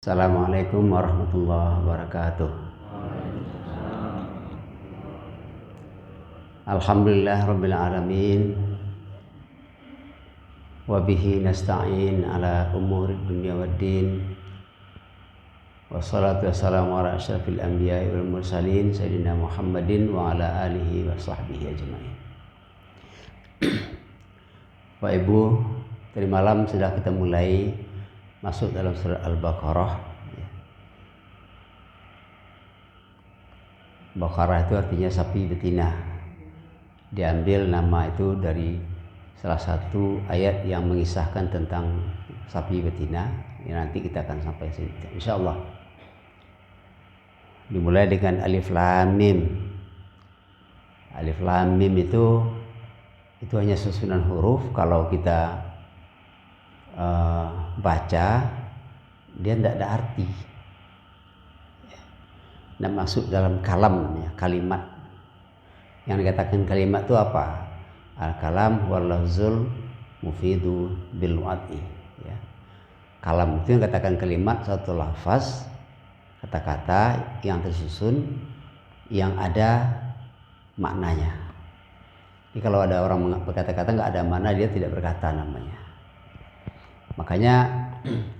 Assalamualaikum warahmatullahi wabarakatuh. Alhamdulillah rabbil alamin. Wa bihi nasta'in ala umuri dunya waddin. Wassalatu wassalamu ala asyrafil anbiya'i wal mursalin sayyidina Muhammadin wa ala alihi wa sahbihi ajma'in. Pak Ibu, tadi malam sudah kita mulai masuk dalam surat Al-Baqarah. Baqarah itu artinya sapi betina. Diambil nama itu dari salah satu ayat yang mengisahkan tentang sapi betina. Nanti kita akan sampai sini, insyaallah. Dimulai dengan alif lam mim. Alif lam mim itu hanya susunan huruf. Kalau kita baca, dia tidak ada arti. Tidak masuk dalam kalam, ya, kalimat. Yang dikatakan kalimat itu apa? Al-kalam wal lafzul mufidu bil wadi. Ya. Kalam itu yang katakan kalimat, satu lafaz, kata-kata yang tersusun, yang ada maknanya. Jadi kalau ada orang berkata-kata nggak ada makna, dia tidak berkata namanya. Makanya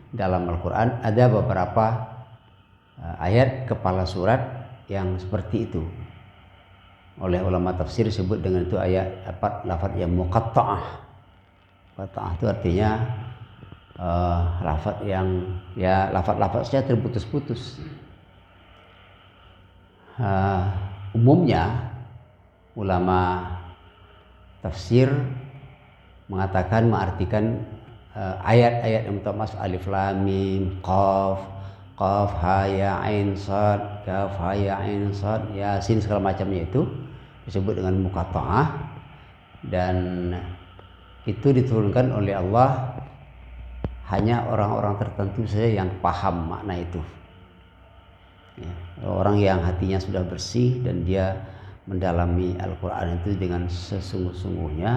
dalam Al-Quran ada beberapa ayat kepala surat yang seperti itu. Oleh ulama tafsir disebut dengan itu ayat lafaz yang muqatta'ah. Muqatta'ah itu artinya lafaz yang ya lafaz-lafaznya terputus-putus. Umumnya ulama tafsir mengatakan mengartikan ayat-ayat yang termasuk alif lam mim qaf ha ya ain sad kaf ha ya ain sad yasin segala macamnya itu disebut dengan muqatta'ah, dan itu diturunkan oleh Allah hanya orang-orang tertentu saja yang paham makna itu. Ya, orang yang hatinya sudah bersih dan dia mendalami Al-Quran itu dengan sesungguh-sungguhnya.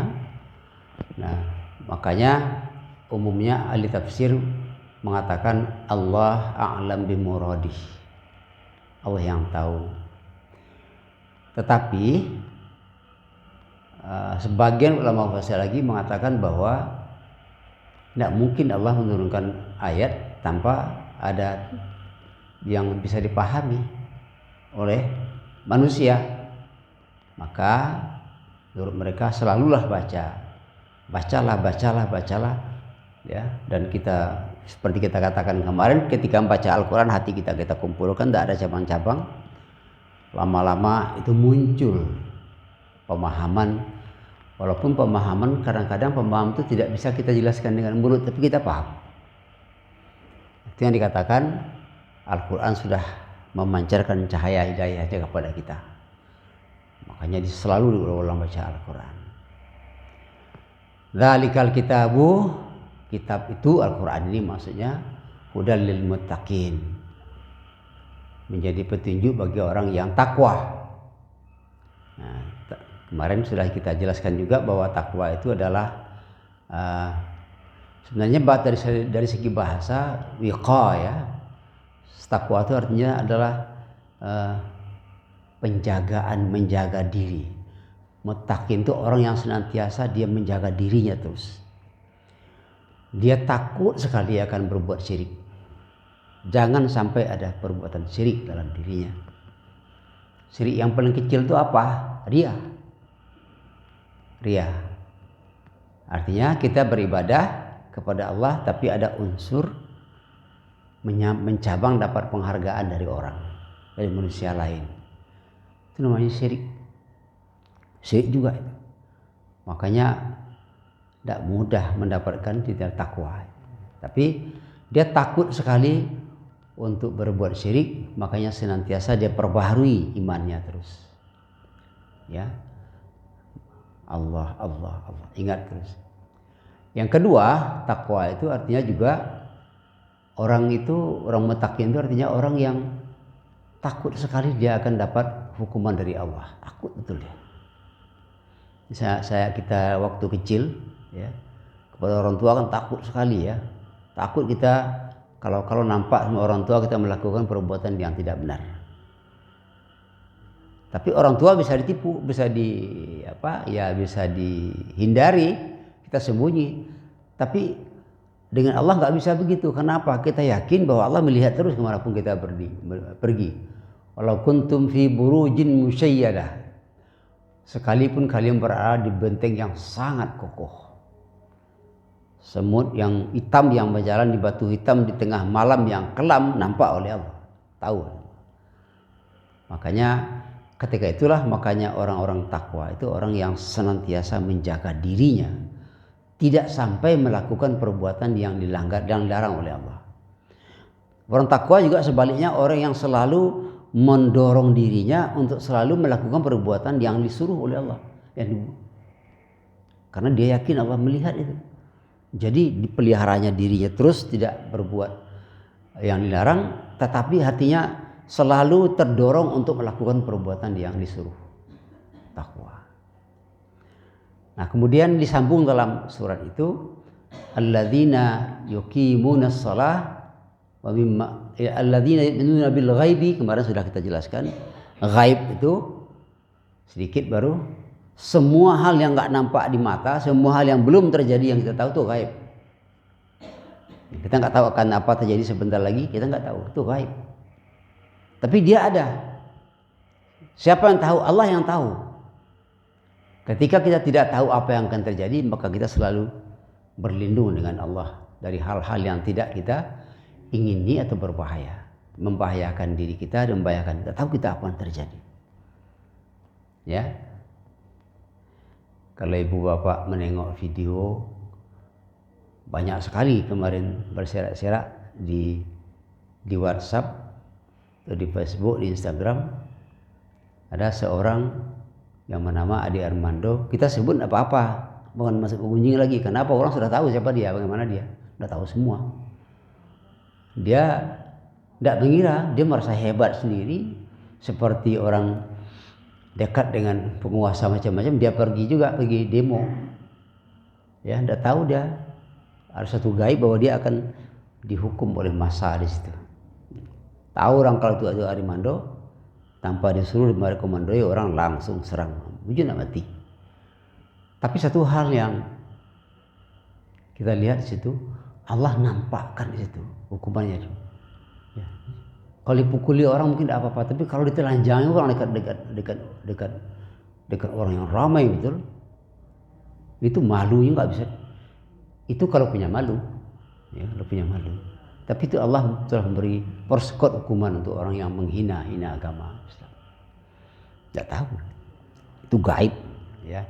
Nah, makanya umumnya ahli tafsir mengatakan Allah a'lam bimuradih, Allah yang tahu. Tetapi sebagian ulama tafsir lagi mengatakan bahwa tidak mungkin Allah menurunkan ayat tanpa ada yang bisa dipahami oleh manusia. Maka menurut mereka selalulah bacalah, ya. Dan kita seperti kita katakan kemarin, ketika membaca Al-Quran hati kita kumpulkan, tidak ada cabang-cabang. Lama-lama itu muncul pemahaman. Walaupun pemahaman kadang-kadang pemahaman itu tidak bisa kita jelaskan dengan mulut, tapi kita paham. Itu yang dikatakan Al-Quran sudah memancarkan cahaya hidayahnya kepada kita. Makanya selalu diulang-ulang baca Al-Quran. Dzalikal kitabu, kitab itu Al-Quran ini maksudnya hudal lil muttaqin, menjadi petunjuk bagi orang yang takwa. Nah, kemarin sudah kita jelaskan juga bahwa takwa itu adalah sebenarnya dari segi bahasa wiqa, ya. Takwa itu artinya adalah penjagaan, menjaga diri. Muttaqin itu orang yang senantiasa dia menjaga dirinya terus. Dia takut sekali akan berbuat syirik. Jangan sampai ada perbuatan syirik dalam dirinya. Syirik yang paling kecil itu apa? Riya. Artinya kita beribadah kepada Allah tapi ada unsur mencabang dapat penghargaan dari orang, dari manusia lain. Itu namanya syirik. Syirik juga itu. Makanya tidak mudah mendapatkan tidak takwa. Tapi dia takut sekali untuk berbuat syirik, makanya senantiasa dia perbaharui imannya terus. Ya. Allah. Ingat terus. Yang kedua, takwa itu artinya juga orang muttaqin itu artinya orang yang takut sekali dia akan dapat hukuman dari Allah. Takut betul dia. Kita waktu kecil, ya, kepada orang tua kan takut sekali, ya. Takut kita Kalau nampak sama orang tua kita melakukan perbuatan yang tidak benar. Tapi orang tua bisa ditipu, bisa bisa dihindari, kita sembunyi. Tapi dengan Allah nggak bisa begitu. Kenapa? Kita yakin bahwa Allah melihat terus kemanapun kita pergi. Walau kuntum fi burujin musyayyadah. Sekalipun kalian berada di benteng yang sangat kokoh. Semut yang hitam yang berjalan di batu hitam di tengah malam yang kelam nampak oleh Allah. Tahu. Makanya ketika itulah orang-orang takwa itu orang yang senantiasa menjaga dirinya tidak sampai melakukan perbuatan yang dilanggar dan dilarang oleh Allah. Orang takwa juga sebaliknya orang yang selalu mendorong dirinya untuk selalu melakukan perbuatan yang disuruh oleh Allah. Karena dia yakin Allah melihat itu. Jadi dipeliharanya dirinya terus tidak berbuat yang dilarang, tetapi hatinya selalu terdorong untuk melakukan perbuatan yang disuruh. Takwa. Nah, kemudian disambung dalam surat itu, alladzina yuqimunas shalah wa mimma alladzina yu'minuna bil ghaibi, kemarin sudah kita jelaskan. Ghaib itu sedikit baru semua hal yang enggak nampak di mata, semua hal yang belum terjadi yang kita tahu itu ghaib. Kita enggak tahu akan apa terjadi sebentar lagi, kita enggak tahu, itu ghaib. Tapi dia ada. Siapa yang tahu? Allah yang tahu. Ketika kita tidak tahu apa yang akan terjadi, maka kita selalu berlindung dengan Allah dari hal-hal yang tidak kita ingini atau berbahaya, membahayakan diri kita dan membahayakan kita. Tahu kita apa yang terjadi. Ya. Kalau ibu bapak menengok video banyak sekali kemarin berserak-serak di WhatsApp atau di Facebook, di Instagram, ada seorang yang bernama Adi Armando. Kita sebut apa-apa, bukan masuk gunjing lagi. Kenapa? Orang sudah tahu siapa dia, bagaimana dia, sudah tahu semua. Dia tidak mengira, dia merasa hebat sendiri, seperti orang dekat dengan penguasa macam-macam. Dia pergi demo. Ya, tidak tahu dia ada satu gaib bahwa dia akan dihukum oleh massa di situ. Tahu orang kalau itu Arimando, tanpa disuruh merekomendoi orang langsung serang, ujung mati. Tapi satu hal yang kita lihat di situ, Allah nampakkan di situ hukumannya. Ya. Kalau dipukuli orang mungkin tidak apa-apa, tapi kalau ditelanjangi orang dekat orang yang ramai betul, itu malunya nggak bisa. Itu kalau punya malu, ya kalau punya malu. Tapi itu Allah telah memberi persekot hukuman untuk orang yang menghina agama Islam. Tidak tahu, itu gaib, ya.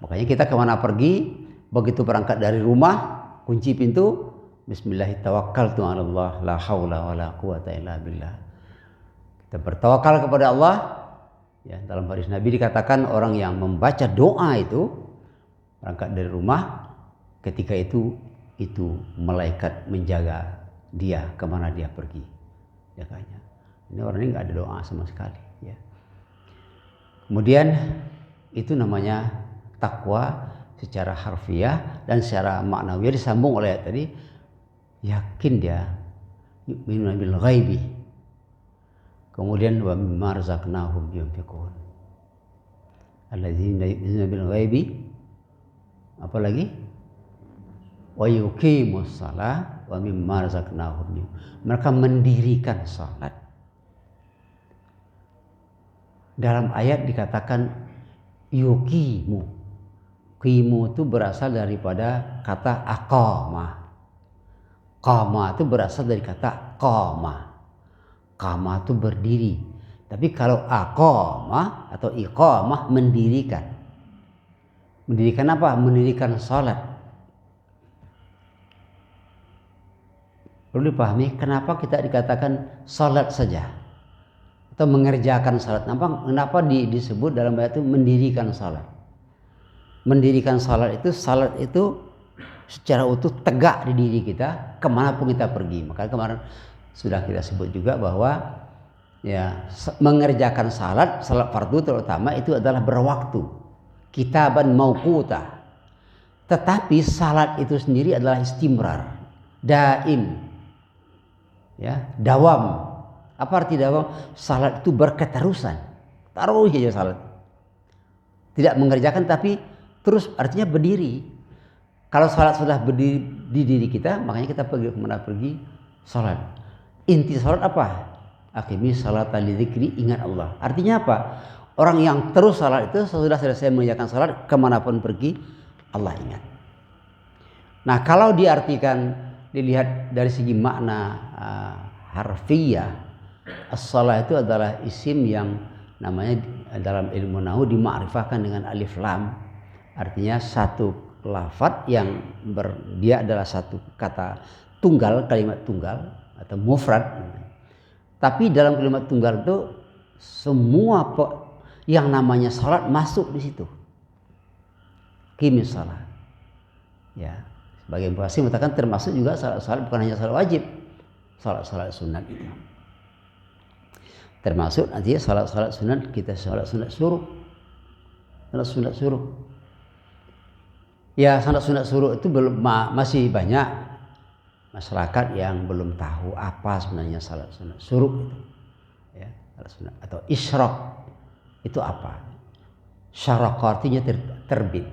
Makanya kita kemana pergi, begitu berangkat dari rumah, kunci pintu, Bismillahirrahmanirrahim, la haula wala quwata illa billah. Kita bertawakal kepada Allah. Ya, dalam hadis Nabi dikatakan orang yang membaca doa itu berangkat dari rumah, ketika itu malaikat menjaga dia kemana dia pergi, jaganya. Ini orang ini nggak ada doa sama sekali. Ya. Kemudian itu namanya takwa secara harfiah dan secara maknawi disambung oleh tadi, yakin dia yu'minuna bil ghaibi. Kemudian wa mimma razaqnahum yunfiqun. Alladzina yu'minuna bil ghaibi. Apa lagi? Wa yuqimus shalah wa mimma razaqnahum. Mereka mendirikan salat. Dalam ayat dikatakan yuqimu. Qimu itu berasal daripada kata aqamah. Qama itu berasal dari kata qama. Qama itu berdiri. Tapi kalau aqamah atau iqamah mendirikan. Mendirikan apa? Mendirikan salat. Perlu dipahami kenapa kita dikatakan salat saja atau mengerjakan salat. Kenapa disebut dalam ayat itu mendirikan salat? Mendirikan salat itu secara utuh tegak di diri kita kemanapun kita pergi. Maka kemarin sudah kita sebut juga bahwa ya mengerjakan salat fardu terutama itu adalah berwaktu, kitaban mauquta. Tetapi salat itu sendiri adalah istimrar, daim. Ya, dawam. Apa arti dawam? Salat itu berketerusan. Taruh aja salat. Tidak mengerjakan tapi terus artinya berdiri. Kalau salat sudah berdiri di diri kita, makanya kita pergi kemana pergi salat. Inti salat apa? Aqimi salata li dzikri, ingat Allah. Artinya apa? Orang yang terus salat itu sudah selesai mengerjakan salat, kemanapun pergi Allah ingat. Nah, kalau diartikan dilihat dari segi makna harfiah, as-salah itu adalah isim yang namanya dalam ilmu nahwu dimakrifahkan dengan alif lam. Artinya satu lafadz yang dia adalah satu kata tunggal, kalimat tunggal atau mufrad. Tapi dalam kalimat tunggal itu semua yang namanya salat masuk di situ. Qimis salat. Ya, sebagian puasa mengatakan termasuk juga salat bukan hanya salat wajib, salat sunat itu. Termasuk nanti salat sunat kita salat sunat suruh. Salat sunat suruh. Ya, salat sunat suruh itu belum masih banyak masyarakat yang belum tahu apa sebenarnya salat sunat suruh itu. Ya, salat sunat atau isyraq itu apa? Syaraq artinya terbit.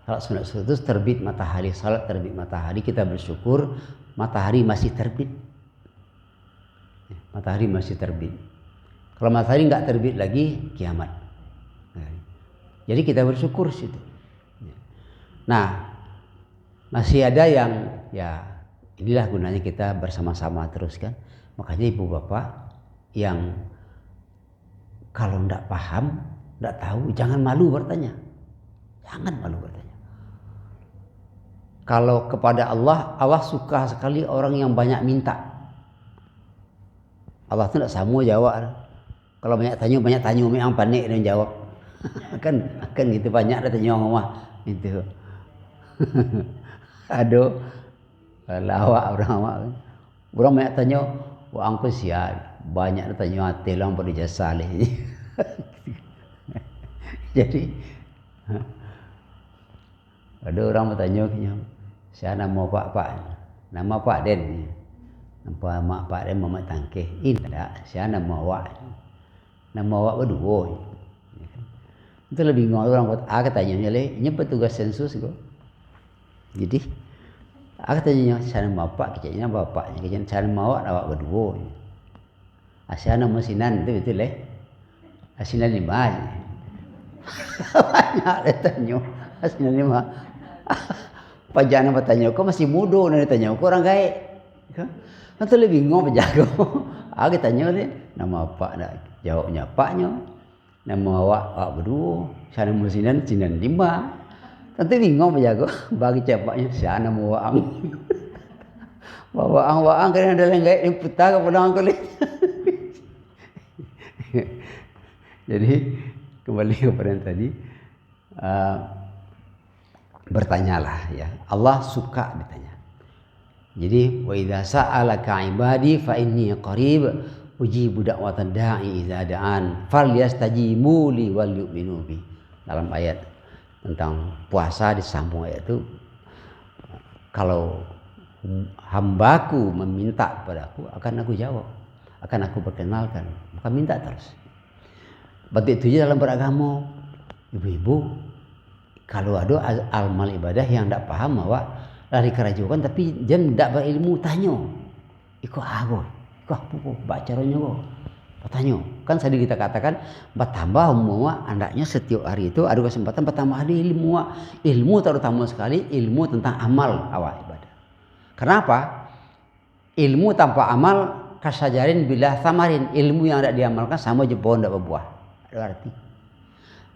Salat sunat suruh itu terbit matahari, salat terbit matahari, kita bersyukur matahari masih terbit. Matahari masih terbit. Kalau matahari nggak terbit lagi, kiamat. Jadi kita bersyukur situ. Nah, masih ada yang ya inilah gunanya kita bersama-sama terus kan. Makanya ibu bapak yang kalau nggak paham, nggak tahu, jangan malu bertanya. Jangan malu bertanya. Kalau kepada Allah, Allah suka sekali orang yang banyak minta. Allah itu tidak sama jawab. Kalau banyak tanya memang panik dan jawab. kan gitu banyak ada tanya ngomong itu. Aduh, lawak orang banyak tanya, wah angku siap banyak tanya hati lang pada jasa leh. Jadi ada orang bertanya saya nama nama Pak Den. Nampak mak Pak Den mama tangkeh. Tidak, saya nama awak. Nama awak berdua. Itu lebih bingung orang buat katanya le, ini petugas sensus kok. Jadi katanya saya nama bapak, kecilnya bapaknya, kecilnya saya nama awak berdua. Saya nama Sinan itu betul le. Sinan 5. Banyak ditanya. Sinan 5. Pajana bertanya, kok masih muda nih ditanya, kok orang gaib. Nanti lebih bingung penjago. Kita tanya dia, nama apa? Jawabnya apanya? Nama awak berdua. Saya nama Sinan 5. Nanti bingung penjago. Bagi cepatnya, saya nama Waang. Waang kan ada yang gaib yang putar ke pedang kulit. Jadi kembali kepada yang tadi, bertanyalah ya. Allah suka ditanya. Jadi wa idza sa'alaka ibadi fa inni qarib ujibu da'watad da'i idza da'an falyastajibu li wal yu'minu bi. Dalam ayat tentang puasa disambung ayat itu, kalau hambaku meminta kepadaku akan aku jawab, akan aku perkenalkan, maka minta terus. Berarti itu dalam beragama ibu-ibu, kalau ada amal ibadah yang tidak paham awak lari kerajukan tapi jangan tidak berilmu tanya ikut apa baca caranya kok tanya kan tadi kita katakan bertambah umumnya andaknya setiap hari itu ada kesempatan bertambah ilmu terutama sekali ilmu tentang amal awak ibadah. Kenapa? Ilmu tanpa amal kasajarin bila samarin, ilmu yang tidak diamalkan sama je pohon tidak berbuah, ada arti.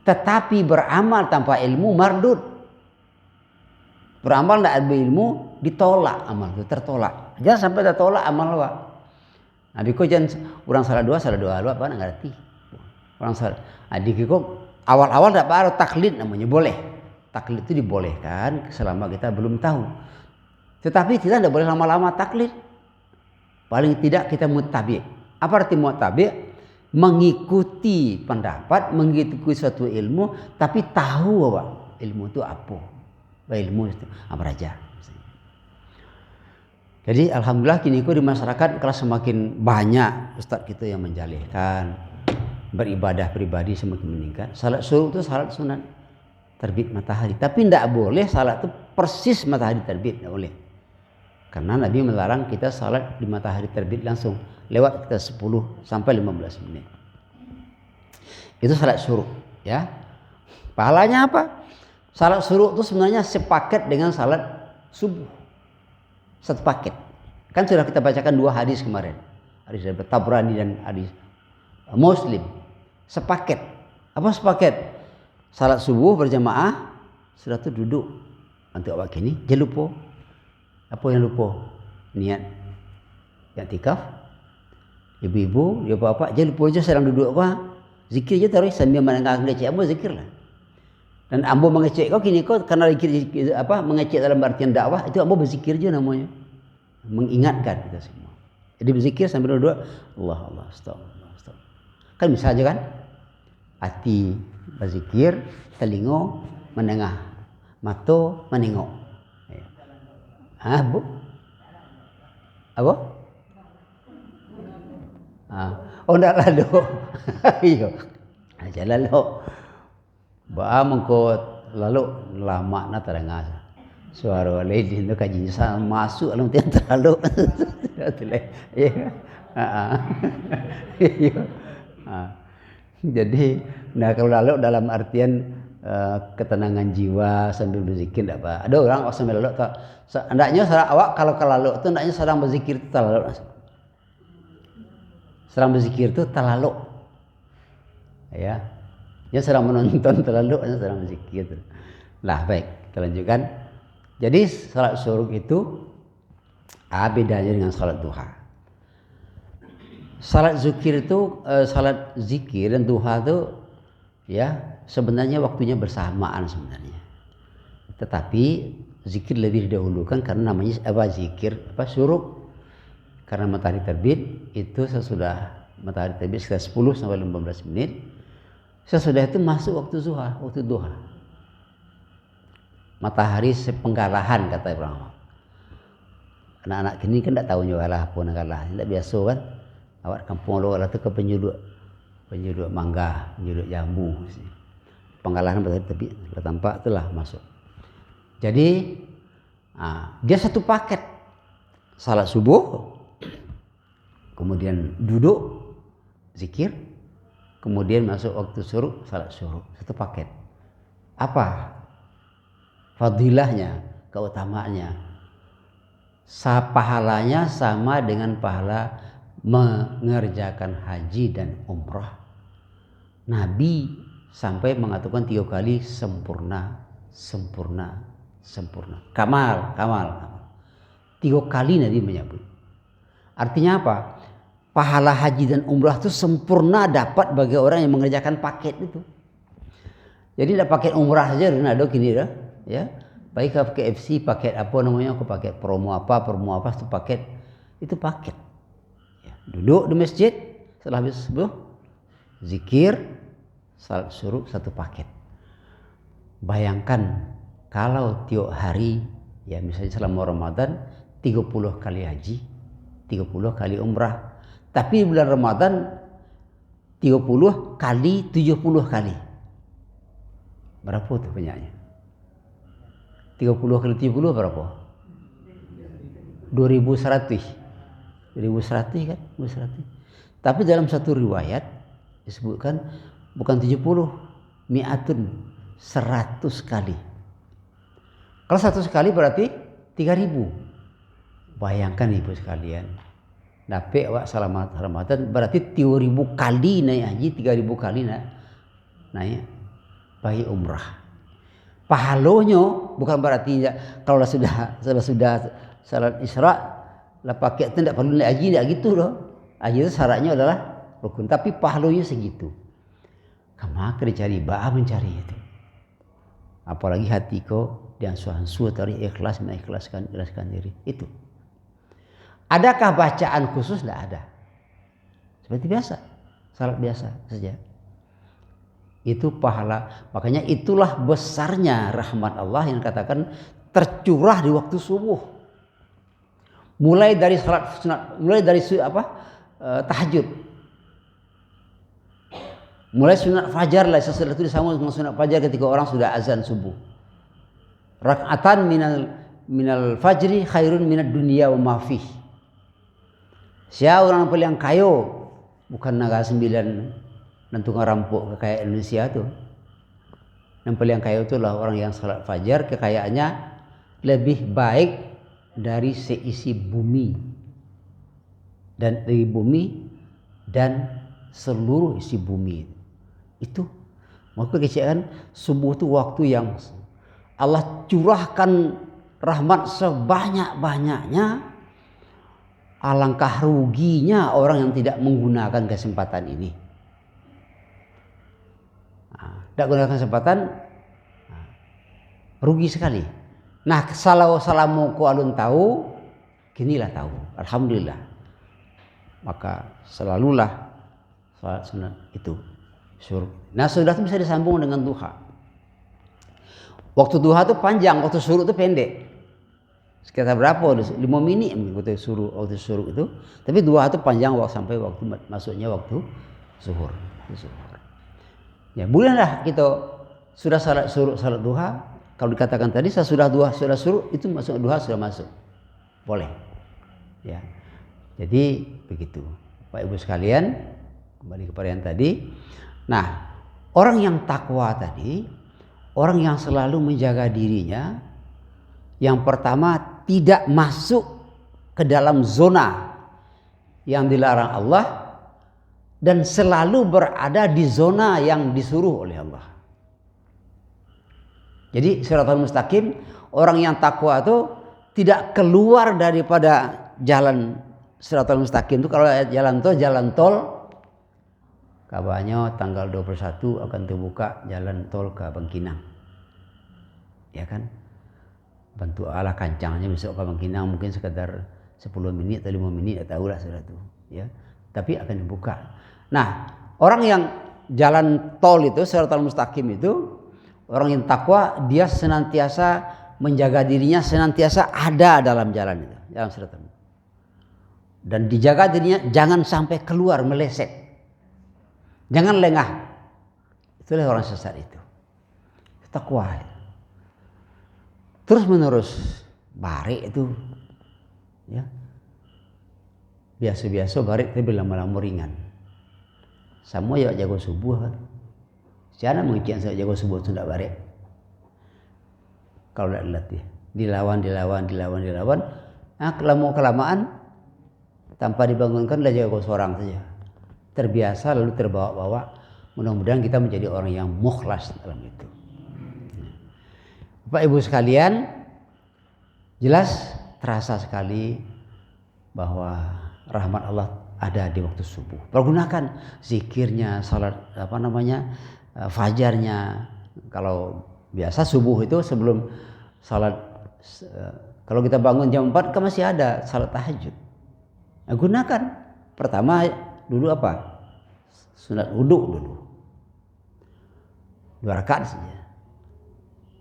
Tetapi beramal tanpa ilmu mardud. Beramal tidak ada ilmu ditolak, amal itu tertolak. Jangan sampai tertolak amal awak. Nabi kau jangan orang salah dua apa nak ngerti. Orang salah. Adik kau awal-awal tak baru taklid namanya boleh. Taklid itu dibolehkan selama kita belum tahu. Tetapi kita tidak boleh lama-lama taklid. Paling tidak kita muttabi'. Apa arti muttabi'? Mengikuti pendapat, mengikuti suatu ilmu, tapi tahu bahwa ilmu itu apa. Ilmu itu apa aja. Jadi alhamdulillah kini di masyarakat kalau semakin banyak ustaz kita yang menjalihkan, beribadah pribadi semakin meningkat. Salat suruh itu salat sunat terbit matahari, tapi tidak boleh salat itu persis matahari terbit, tidak boleh. Karena Nabi melarang kita salat di matahari terbit langsung, lewat kita 10 sampai 15 menit. Itu salat suruh, ya. Pahalanya apa? Salat suruh itu sebenarnya sepaket dengan salat subuh. Satu paket. Kan sudah kita bacakan 2 hadis kemarin. Hadis dari Tabrani dan hadis Muslim. Sepaket. Apa sepaket? Salat subuh berjamaah, sudah tu duduk. Untuk awak kini, jangan lupa. Apa yang lupa? Niat i'tikaf. Ibu-ibu, dia bapak, jangan lupa aja sedang duduk apa? Zikir je terus sambil menengah ngecek ambo zikirlah. Dan ambo mengecek kau kini kau karena zikir apa mengecek dalam artian dakwah itu ambo berzikir je namanya. Mengingatkan kita semua. Jadi berzikir sambil duduk Allah Allah astagfirullah astagfirullah. Kan bisa aja kan? Hati berzikir, telinga menengah, mata menengok. Ah, Bu? Apa? Oh ndak lalu. Iya. Aja lalu. Ba mengko lalu lama na terengah. Suara lady itu kaji masuk lalu tiang terlalu. Iya. Iya. Jadi nah kalau lalu dalam artian ketenangan jiwa sambil berzikir tidak apa. Ada orang sambil lalu tak hendaknya awak kalau lalu itu hendaknya sedang berzikir itu terlalu. Sedang berzikir itu terlalu. Ya. Dia sedang menonton terlalu, sedang berzikir. Nah, baik, kita lanjutkan. Jadi salat suruh itu bedanya dengan salat duha. Salat zikir itu salat zikir dan duha itu ya sebenarnya waktunya bersamaan sebenarnya. Tetapi zikir lebih didahulukan karena namanya zikir suruh. Karena matahari terbit itu sesudah matahari terbit sekitar 10 sampai 15 menit. Sesudah itu masuk waktu zuhur, waktu duha. Matahari sepenggalahan kata orang. Anak-anak kini kan tidak tahu nyobalah apa nagalah. Tidak biasa kan. Awak kampung lo lah tu ke penyudut mangga, penyudut jambu. Penggalahan matahari terbit, sudah tampak itulah masuk. Jadi dia satu paket. Salat subuh, kemudian duduk zikir, kemudian masuk waktu suruh, salat suruh, satu paket. Apa fadilahnya, keutamaannya? Pahalanya sama dengan pahala mengerjakan haji dan umrah. Nabi sampai mengatakan 3 kali sempurna, sempurna, sempurna. Kamal. 3 kali Nabi menyebut. Artinya apa? Pahala haji dan umrah itu sempurna dapat bagi orang yang mengerjakan paket itu. Jadi tidak paket umrah saja Ronaldo kini dah, ya. Baik pakai FC, paket apa namanya, aku pakai promo apa itu paket. Itu paket. Ya, duduk di masjid setelah habis subuh, zikir, salat suruh satu paket. Bayangkan kalau tiap hari ya misalnya selama Ramadan 30 kali haji, 30 kali umrah. Tapi bulan Ramadan 30 kali 70 kali. Berapa tuh banyaknya? 30 kali 70 berapa? 2100. 2100 kan? 2100. Tapi dalam satu riwayat disebutkan bukan 70, mi'atun, 100 kali. Kalau 100 kali berarti 3000. Bayangkan ibu sekalian. Dapat awak selamat Ramadan berarti 3000 kali naik haji, 3000 kali naik bayi umrah. Pahalanya bukan berarti kalau sudah salat Isra lah pakai itu tidak perlu naik haji, tidak gitu loh. Haji itu syaratnya adalah rukun, tapi pahalanya segitu. Maka dicari mencari itu. Apalagi hati kau dan suan-suan tadi ikhlas mengikhlaskan diri itu. Adakah bacaan khusus? Tidak ada. Seperti biasa, salat biasa saja. Itu pahala. Makanya itulah besarnya rahmat Allah yang katakan tercurah di waktu subuh. mulai dari salat sunat, mulai dari tahajud, mulai sunat fajar lah, sesudah itu disambung dengan sunat fajar ketika orang sudah azan subuh. Rak'atan minal fajri khairun minad dunya wa ma fih. Siapa orang paling kayo, bukan naga 9 dan tukang rampok kekayaan Indonesia tuh. Yang paling kaya itulah orang yang salat fajar, kekayaannya lebih baik dari seisi bumi dan dari bumi dan seluruh isi bumi. Itu maka kekayaan subuh itu waktu yang Allah curahkan rahmat sebanyak-banyaknya. Alangkah ruginya orang yang tidak menggunakan kesempatan ini. Tidak gunakan kesempatan, rugi sekali. Nah, salamu ku alun tahu, kinilah tahu. Alhamdulillah. Maka selalulah salat sunat itu suruh. Nah, sudah itu bisa disambung dengan duha. Waktu duha itu panjang, waktu suruh itu pendek. Sekitar berapa? 5 menit waktu suruh itu. Tapi duha itu panjang sampai waktu masuknya waktu zuhur. Ya, bolehlah kita sudah salat duha. Kalau dikatakan tadi saya sudah suruh itu masuk duha sudah masuk. Boleh. Ya. Jadi begitu. Bapak Ibu sekalian, kembali kepada yang tadi. Nah, orang yang takwa tadi, orang yang selalu menjaga dirinya, yang pertama tidak masuk ke dalam zona yang dilarang Allah dan selalu berada di zona yang disuruh oleh Allah. Jadi Shiratal Mustaqim, orang yang takwa itu tidak keluar daripada jalan Shiratal Mustaqim. Itu kalau jalan tol kabarnya tanggal 21 akan terbuka jalan tol ke Bangkinang. Ya kan? Bantu Allah kancangnya besok ke Bangkinang mungkin sekitar 10 menit atau 5 menit, tak tahulah sudah itu, ya. Tapi akan dibuka. Nah, orang yang jalan tol itu Shiratal Mustaqim itu, orang yang takwa, dia senantiasa menjaga dirinya, senantiasa ada dalam jalan itu, dalam Shiratal. Dan dijaga dirinya jangan sampai keluar meleset. Jangan lengah. Itulah orang sesat itu. Takwa. Terus menerus barik itu, ya. Biasa-biasa barik tapi lama-lama ringan. Semua ya jago subuh kan. Siapa mungkin saya jago subuh itu tidak barik. Kalau tidak dilatih, dilawan. Nah, kelamaan tanpa dibangunkan lah jago seorang saja. Terbiasa lalu terbawa-bawa. Mudah-mudahan kita menjadi orang yang mukhlas dalam itu. Bapak Ibu sekalian, jelas terasa sekali bahwa rahmat Allah ada di waktu subuh. Pergunakan zikirnya, salat fajarnya. Kalau biasa subuh itu sebelum salat, kalau kita bangun jam 4 kan masih ada salat tahajud. Nah, gunakan. Pertama dulu apa? Sunat wudhu dulu. 2 rakaat saja.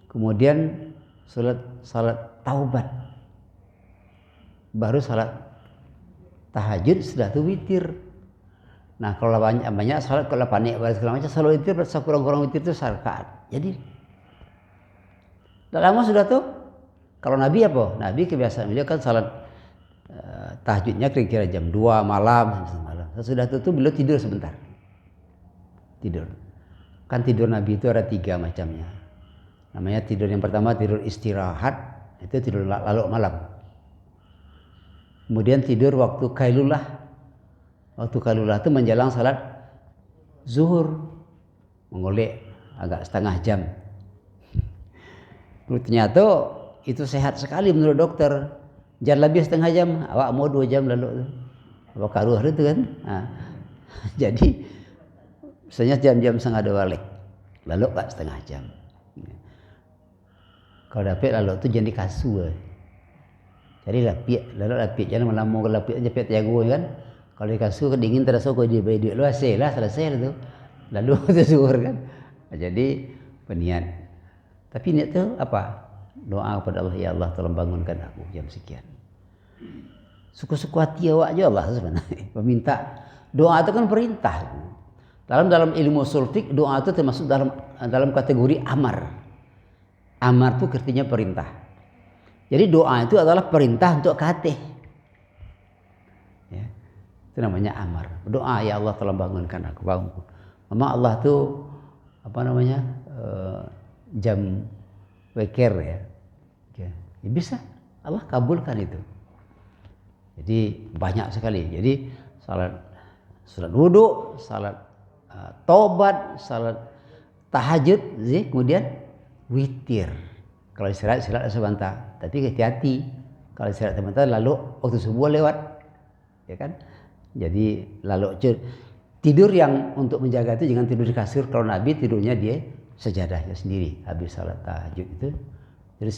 Kemudian salat taubat. Baru salat tahajud, setelah itu witir. Nah, kalau banyak salat, kalau panik segala macam, salat witir, kurang-kurang witir itu rakaat. Jadi tidak lama sudah tuh. Kalau Nabi apa? Nabi kebiasaan beliau kan salat tahajudnya kira-kira jam 2 malam. Sesudah itu beliau tidur sebentar. Tidur. Kan tidur Nabi itu ada 3 macamnya. Namanya tidur yang pertama tidur istirahat, itu tidur lalu malam. Kemudian tidur waktu kailulah. Waktu kailulah itu menjelang salat zuhur. Mengolek agak setengah jam. Ternyata itu sehat sekali menurut dokter. Jangan lebih setengah jam, awak mau 2 jam lalu. Apa karuh itu kan? Nah, jadi misalnya jam-jam setengah 2 balik. Lalu tak setengah jam. Kalau dapat lalu tu jangan dikasih. Jadi lapik jangan melambung lapik aja pet jago kan. Kalau dikasih kedingin terasa kau dia bayar duit lu selesai itu. Lalu tu zuhur kan. Jadi peniat. Tapi niat tu apa? Doa kepada Allah, ya Allah tolong bangunkan aku jam sekian. Suku-suku hati awak aja Allah sebenarnya. Meminta doa itu kan perintah. Dalam ilmu ushul fiqh doa itu termasuk dalam kategori amar. Amar itu artinya perintah. Jadi doa itu adalah perintah untuk hati. Ya. Itu namanya amar. Doa, ya Allah tolong bangunkan aku, bangunku. Memang Allah tuh jam weker ya. Ya bisa Allah kabulkan itu. Jadi banyak sekali. Jadi salat wudhu, salat taubat, salat tahajud, kemudian witir. Kalau istirahat sebentar, tapi hati-hati. Kalau istirahat sebentar lalu waktu subuh lewat, ya kan? Jadi lalu tidur yang untuk menjaga itu jangan tidur di kasur. Kalau Nabi tidurnya dia sejadahnya sendiri habis salat tahajud itu. Terus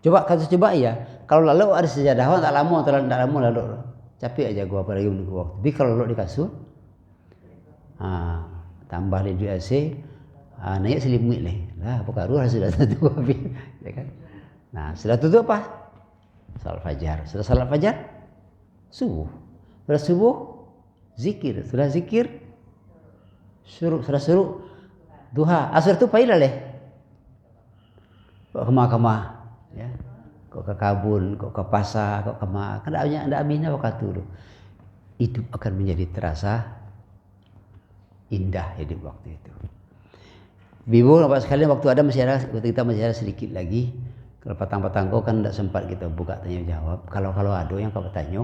coba ya. Kalau lalu ada sejadah tak lama lalu capek aja gua pada menunggu waktu. Tapi kalau lalu di kasur, tambah di AC, naik selimut lah perkara sudah tutup habis, ya kan? Nah, sudah tutup apa? Salat fajar. Sudah salat fajar, subuh. Sudah subuh, zikir. Sudah zikir, sudah suruh duha. Asar itu pailah kok kemah-kemah, ya. Kok ke Kabul, kok ke pasar, kok kemah. Kan ada aminah waktu dulu. Hidup akan menjadi terasa indah hidup waktu itu. Bibu Bapak sekalian, waktu kita masih ada sedikit lagi. Kalau petang-petang kau kan tidak sempat kita buka tanya jawab. Kalau ada yang kau bertanya,